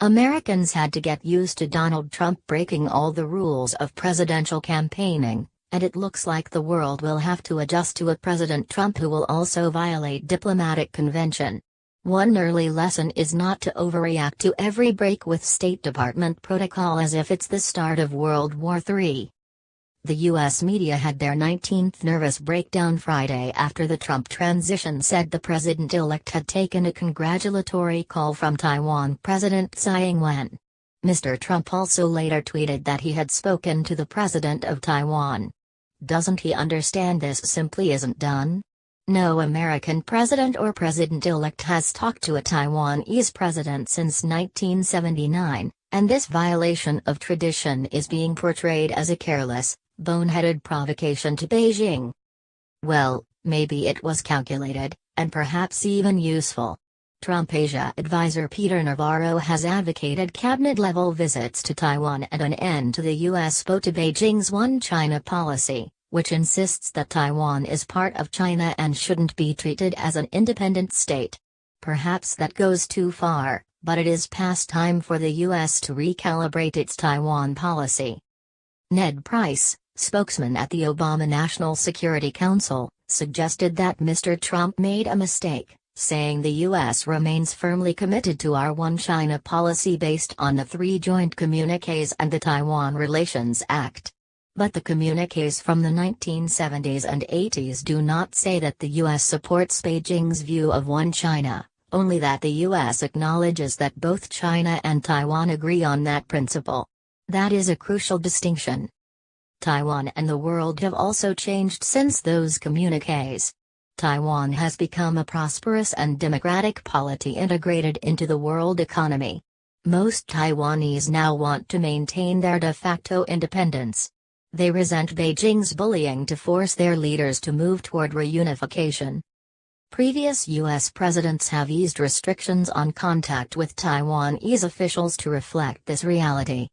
Americans had to get used to Donald Trump breaking all the rules of presidential campaigning, and it looks like the world will have to adjust to a President Trump who will also violate diplomatic convention. One early lesson is not to overreact to every break with State Department protocol as if it's the start of World War III. The U.S. media had their 19th nervous breakdown Friday after the Trump transition said the president-elect had taken a congratulatory call from Taiwan President Tsai Ing-wen. Mr. Trump also later tweeted that he had spoken to the President of Taiwan. Doesn't he understand this simply isn't done? No American president or president-elect has talked to a Taiwanese president since 1979, and this violation of tradition is being portrayed as a careless, boneheaded provocation to Beijing. Well, maybe it was calculated, and perhaps even useful. Trump Asia advisor Peter Navarro has advocated cabinet-level visits to Taiwan and an end to the U.S. vote to Beijing's One China policy, which insists that Taiwan is part of China and shouldn't be treated as an independent state. Perhaps that goes too far, but it is past time for the U.S. to recalibrate its Taiwan policy. Ned Price, spokesman at the Obama National Security Council, suggested that Mr. Trump made a mistake, saying the U.S. remains firmly committed to our One China policy based on the 3 joint communiques and the Taiwan Relations Act. But the communiques from the 1970s and 80s do not say that the U.S. supports Beijing's view of One China, only that the U.S. acknowledges that both China and Taiwan agree on that principle. That is a crucial distinction. Taiwan and the world have also changed since those communiques. Taiwan has become a prosperous and democratic polity integrated into the world economy. Most Taiwanese now want to maintain their de facto independence. They resent Beijing's bullying to force their leaders to move toward reunification. Previous U.S. presidents have eased restrictions on contact with Taiwanese officials to reflect this reality.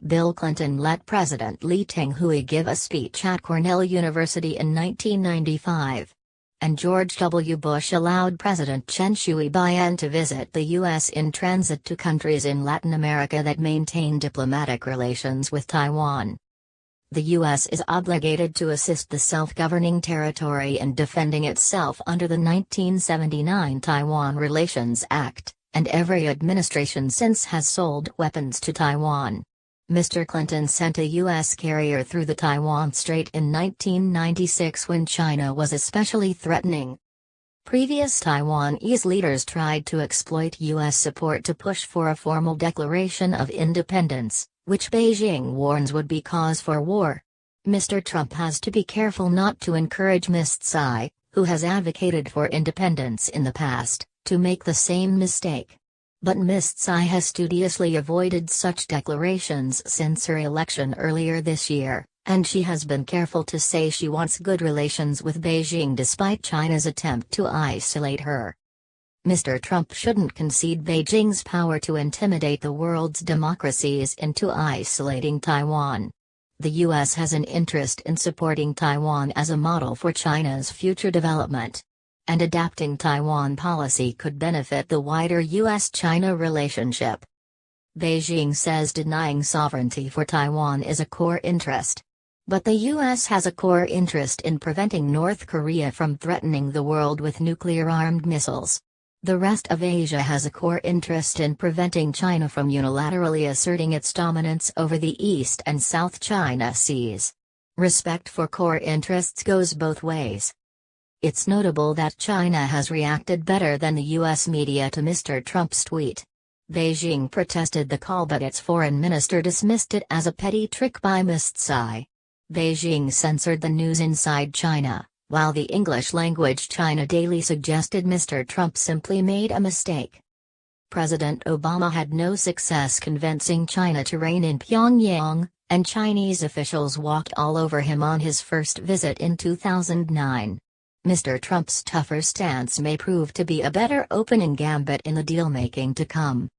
Bill Clinton let President Lee Teng-hui give a speech at Cornell University in 1995. And George W. Bush allowed President Chen Shui-bian to visit the U.S. in transit to countries in Latin America that maintain diplomatic relations with Taiwan. The U.S. is obligated to assist the self-governing territory in defending itself under the 1979 Taiwan Relations Act, and every administration since has sold weapons to Taiwan. Mr. Clinton sent a U.S. carrier through the Taiwan Strait in 1996 when China was especially threatening. Previous Taiwanese leaders tried to exploit U.S. support to push for a formal declaration of independence, which Beijing warns would be cause for war. Mr. Trump has to be careful not to encourage Ms. Tsai, who has advocated for independence in the past, to make the same mistake. But Ms. Tsai has studiously avoided such declarations since her election earlier this year, and she has been careful to say she wants good relations with Beijing despite China's attempt to isolate her. Mr. Trump shouldn't concede Beijing's power to intimidate the world's democracies into isolating Taiwan. The U.S. has an interest in supporting Taiwan as a model for China's future development. And adapting Taiwan policy could benefit the wider U.S.-China relationship. Beijing says denying sovereignty for Taiwan is a core interest. But the U.S. has a core interest in preventing North Korea from threatening the world with nuclear-armed missiles. The rest of Asia has a core interest in preventing China from unilaterally asserting its dominance over the East and South China Seas. Respect for core interests goes both ways. It's notable that China has reacted better than the U.S. media to Mr. Trump's tweet. Beijing protested the call but its foreign minister dismissed it as a petty trick by Ms. Tsai. Beijing censored the news inside China, while the English-language China Daily suggested Mr. Trump simply made a mistake. President Obama had no success convincing China to rein in Pyongyang, and Chinese officials walked all over him on his first visit in 2009. Mr. Trump's tougher stance may prove to be a better opening gambit in the deal-making to come.